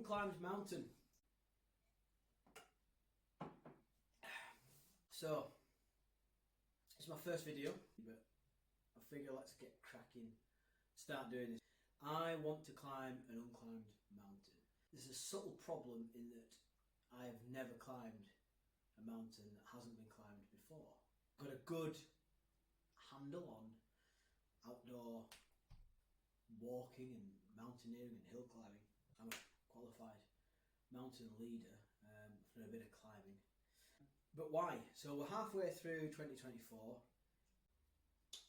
Unclimbed mountain. So, it's my first video, but I figure let's get cracking, start doing this. I want to climb an unclimbed mountain. There's a subtle problem in that I have never climbed a mountain that hasn't been climbed before. Got a good handle on outdoor walking and mountaineering and hill climbing. I'm a qualified mountain leader for a bit of climbing. But why? So we're halfway through 2024.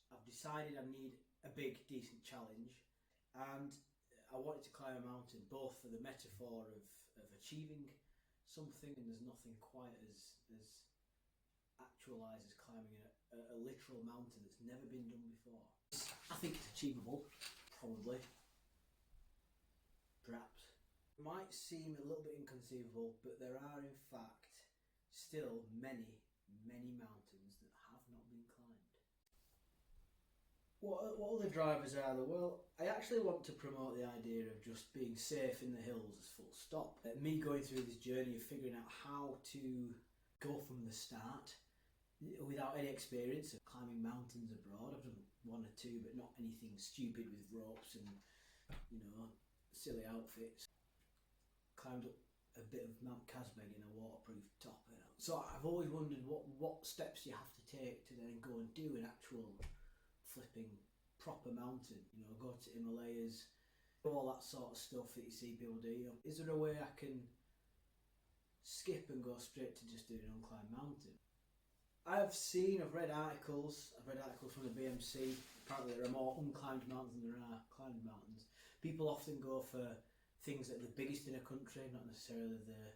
I've decided I need a big, decent challenge, and I wanted to climb a mountain, both for the metaphor of achieving something, and there's nothing quite as actualised as climbing a literal mountain that's never been done before. I think it's achievable, probably, perhaps. It might seem a little bit inconceivable, but there are in fact still many, many mountains that have not been climbed. What other drivers are there? Well, I actually want to promote the idea of just being safe in the hills as full stop. Me going through this journey of figuring out how to go from the start without any experience of climbing mountains abroad. I've done one or two, but not anything stupid with ropes and, silly outfits. Climbed up a bit of Mount Casbeg in a waterproof top. So I've always wondered what steps you have to take to then go and do an actual flipping proper mountain. Go to Himalayas, all that sort of stuff that you see people do. Is there a way I can skip and go straight to just doing an unclimbed mountain? I've read articles from the BMC. Apparently there are more unclimbed mountains than there are climbed mountains. People often go for things that are the biggest in a country, not necessarily the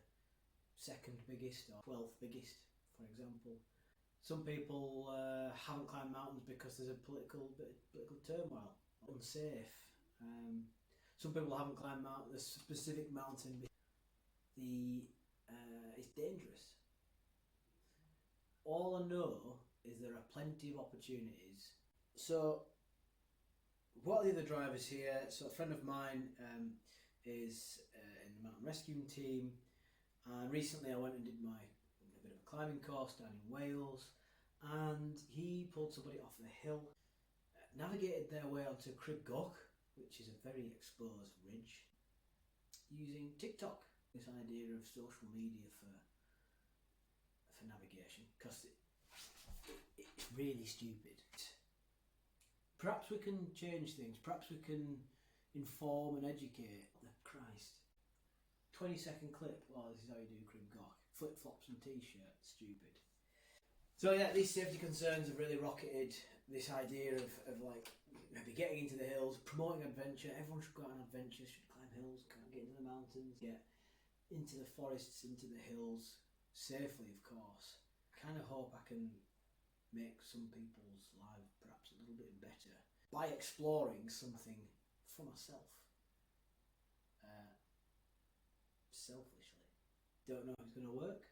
second biggest or 12th biggest, for example. Some people haven't climbed mountains because there's a political turmoil, unsafe. Some people haven't climbed a specific mountain because it's dangerous. All I know is there are plenty of opportunities. So, what are the other drivers here? So, a friend of mine is in the mountain rescuing team, and recently I went and did a bit of a climbing course down in Wales, and he pulled somebody off the hill, navigated their way onto Crib Goch, which is a very exposed ridge, using TikTok. This idea of social media for navigation, because it's really stupid. Perhaps we can change things, perhaps we can inform and educate. Christ. 20-second clip, this is how you do Crib Goch. Flip-flops and t-shirt, stupid. So yeah, these safety concerns have really rocketed this idea of maybe getting into the hills, promoting adventure. Everyone should go on adventures, should climb hills, can't get into the mountains, get into the forests, into the hills, safely of course. I kind of hope I can make some people's lives perhaps a little bit better by exploring something for myself. Selfishly. Don't know if it's going to work.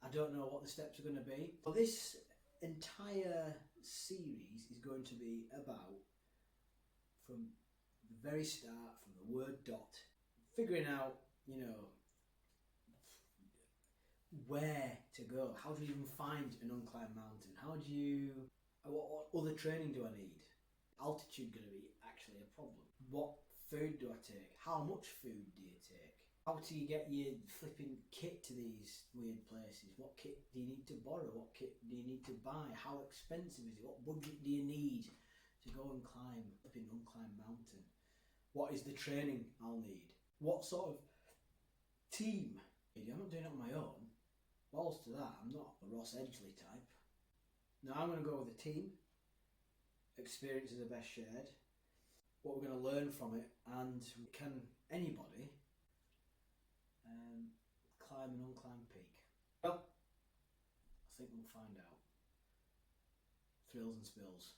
I don't know what the steps are going to be. Well, this entire series is going to be about, from the very start, from the word dot, figuring out, where to go. How do you even find an unclimbed mountain? What other training do I need? Altitude going to be actually a problem? What food do I take? How much food do you take? How do you get your flipping kit to these weird places? What kit do you need to borrow? What kit do you need to buy? How expensive is it? What budget do you need to go and climb up an unclimbed mountain? What is the training I'll need? What sort of team? I'm not doing it on my own. Balls to that, I'm not a Ross Edgley type. No, I'm going to go with a team. Experience is the best shared. What we're going to learn from it, and can anybody climb an unclimbed peak? Well, I think we'll find out. Thrills and spills.